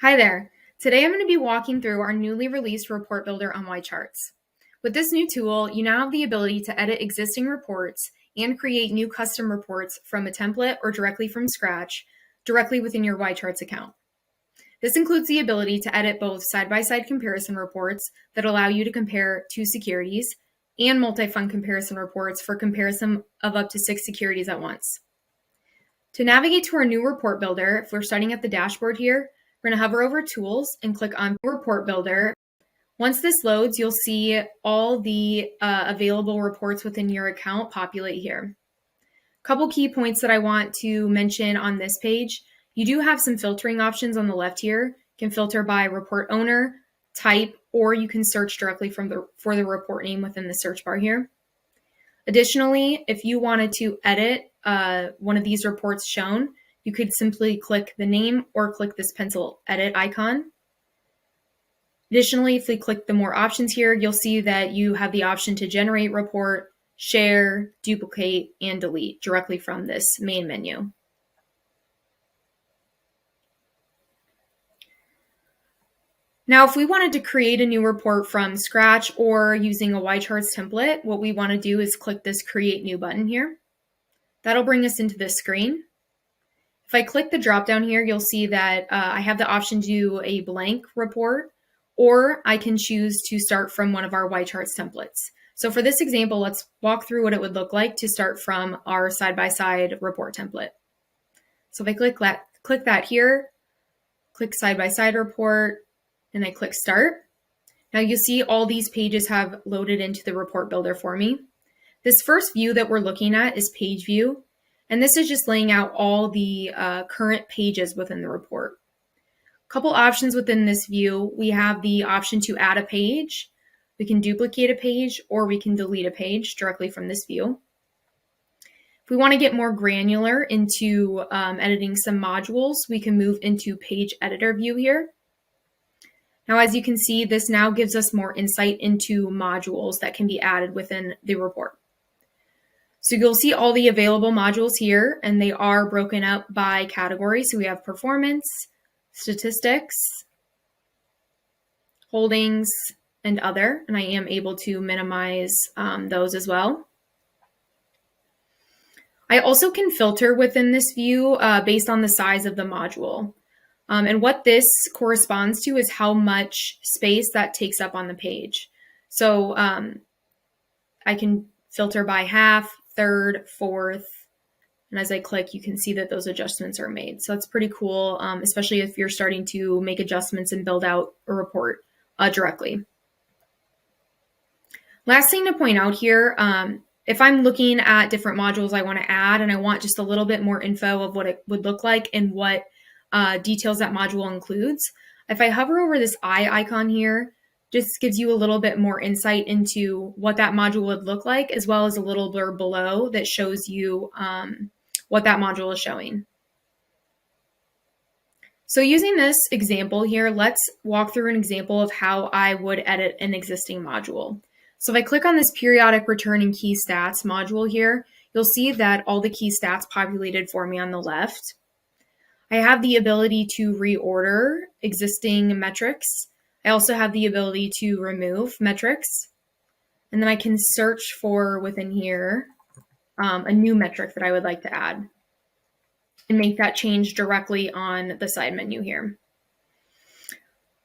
Hi there. Today I'm going to be walking through our newly released report builder on YCharts. With this new tool, you now have the ability to edit existing reports and create new custom reports from a template or directly from scratch, directly within your YCharts account. This includes the ability to edit both side-by-side comparison reports that allow you to compare two securities and multi-fund comparison reports for comparison of up to 6 securities at once. To navigate to our new report builder, if we're starting at the dashboard here, we're going to hover over Tools and click on Report Builder. Once this loads, you'll see all the available reports within your account populate here. A couple key points that I want to mention on this page. You do have some filtering options on the left here. You can filter by report owner, type, or you can search directly for the report name within the search bar here. Additionally, if you wanted to edit one of these reports shown, you could simply click the name or click this pencil edit icon. Additionally, if we click the more options here, you'll see that you have the option to generate report, share, duplicate, and delete directly from this main menu. Now, if we wanted to create a new report from scratch or using a YCharts template, what we want to do is click this Create New button here. That'll bring us into this screen. If I click the drop down here, you'll see that I have the option to do a blank report, or I can choose to start from one of our YCharts templates. So for this example, let's walk through what it would look like to start from our side-by-side report template. So if I click that here, click side-by-side report, and I click start. Now you'll see all these pages have loaded into the report builder for me. This first view that we're looking at is page view. And this is just laying out all the current pages within the report. A couple options within this view. We have the option to add a page. We can duplicate a page, or we can delete a page directly from this view. If we want to get more granular into editing some modules, we can move into page editor view here. Now, as you can see, this now gives us more insight into modules that can be added within the report. So you'll see all the available modules here, and they are broken up by category. So we have performance, statistics, holdings, and other, and I am able to minimize those as well. I also can filter within this view based on the size of the module. And what this corresponds to is how much space that takes up on the page. So I can filter by half, third, fourth, and as I click, you can see that those adjustments are made. So that's pretty cool, especially if you're starting to make adjustments and build out a report directly. Last thing to point out here, if I'm looking at different modules I want to add and I want just a little bit more info of what it would look like and what details that module includes, if I hover over this eye icon here, just gives you a little bit more insight into what that module would look like, as well as a little blurb below that shows you what that module is showing. So using this example here, let's walk through an example of how I would edit an existing module. So if I click on this periodic return and key stats module here, you'll see that all the key stats populated for me on the left. I have the ability to reorder existing metrics. I also have the ability to remove metrics, and then I can search for within here a new metric that I would like to add and make that change directly on the side menu here.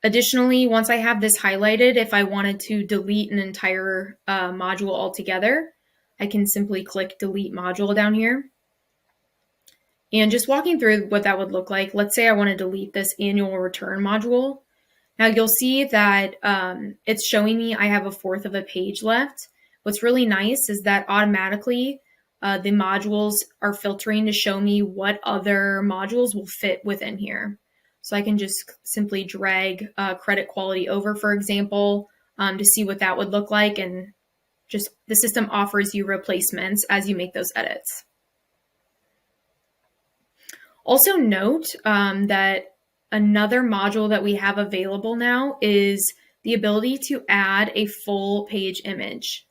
Additionally, once I have this highlighted, if I wanted to delete an entire module altogether, I can simply click delete module down here. And just walking through what that would look like, let's say I want to delete this annual return module. Now you'll see that it's showing me I have 1/4 of a page left. What's really nice is that automatically the modules are filtering to show me what other modules will fit within here. So I can just simply drag credit quality over, for example, to see what that would look like, and just the system offers you replacements as you make those edits. Also note that another module that we have available now is the ability to add a full page image.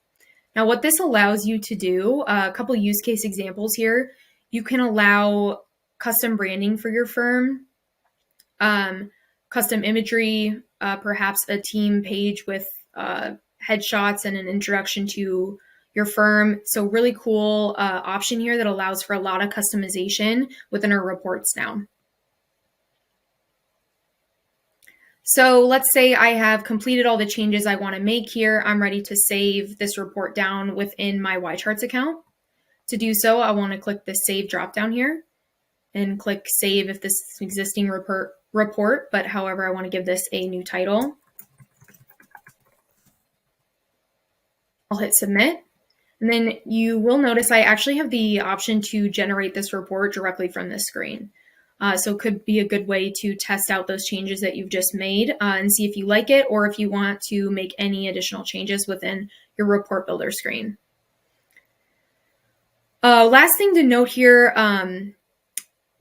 Now, what this allows you to do, a couple use case examples here, you can allow custom branding for your firm, custom imagery, perhaps a team page with headshots and an introduction to your firm. So really cool option here that allows for a lot of customization within our reports now. So let's say I have completed all the changes I want to make here. I'm ready to save this report down within my YCharts account. To do so, I want to click the Save dropdown here and click Save if this is an existing report, but however, I want to give this a new title. I'll hit Submit. And then you will notice I actually have the option to generate this report directly from this screen. So it could be a good way to test out those changes that you've just made and see if you like it or if you want to make any additional changes within your report builder screen. Last thing to note here,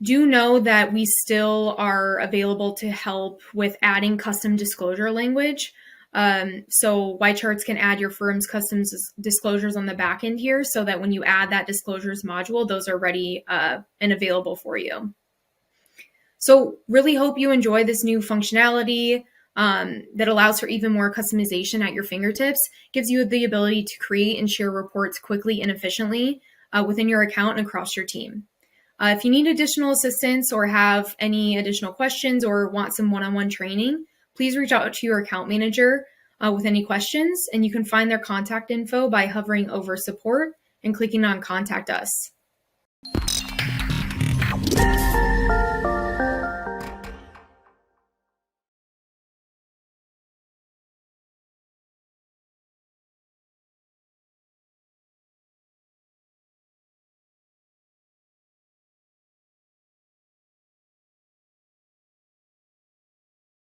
do know that we still are available to help with adding custom disclosure language. So YCharts can add your firm's custom disclosures on the back end here so that when you add that disclosures module, those are ready and available for you. So really hope you enjoy this new functionality that allows for even more customization at your fingertips, gives you the ability to create and share reports quickly and efficiently within your account and across your team. If you need additional assistance or have any additional questions or want some one-on-one training, please reach out to your account manager with any questions, and you can find their contact info by hovering over support and clicking on Contact Us.